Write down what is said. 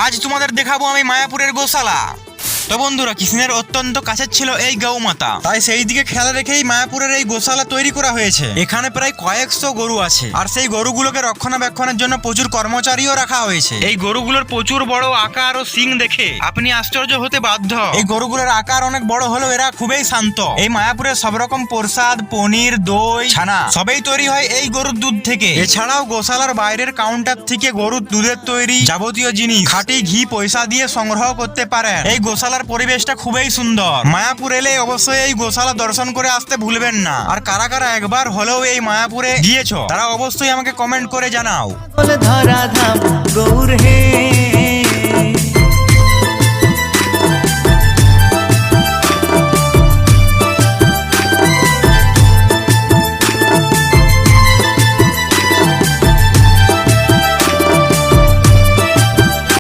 আজ তোমাদের দেখাবো আমি মায়াপুরের গোশালা। তো বন্ধুরা, কৃষ্ণের অত্যন্ত কাছের ছিল এই গৌ মাতা, তাই সেই দিকে খেয়াল রেখেই মায়াপুরের এই গোশালা তৈরি করা হয়েছে। এখানে প্রায় কয়েকশো গরু আছে, আর সেই গরুগুলোকে রক্ষণাবেক্ষণের জন্য প্রচুর কর্মচারীও রাখা হয়েছে। এই গরুগুলোর প্রচুর বড় আকার ও শিং দেখে আপনি আশ্চর্য হতে বাধ্য। এই গরুগুলোর আকার অনেক বড় হলেও এরা খুবই শান্ত। এই মায়াপুরে সব রকম প্রসাদ, পনির, দই, ছানা সবই তৈরি হয় এই গরুর দুধ থেকে। এছাড়াও গোশালার বাইরের কাউন্টার থেকে গরুর দুধের তৈরি যাবতীয় জিনিস, খাঁটি ঘি পয়সা দিয়ে সংগ্রহ করতে পারেন। এই গোশালার পরিবেশটা খুবই সুন্দর। মায়াপুর এলে অবশ্যই এই গোশালা দর্শন করে আসতে ভুলবেন না। আর কারা কারা একবার হলেও এই মায়াপুরে গিয়েছো তারা অবশ্যই আমাকে কমেন্ট করে জানাও। ধরা ধাম গৌর হে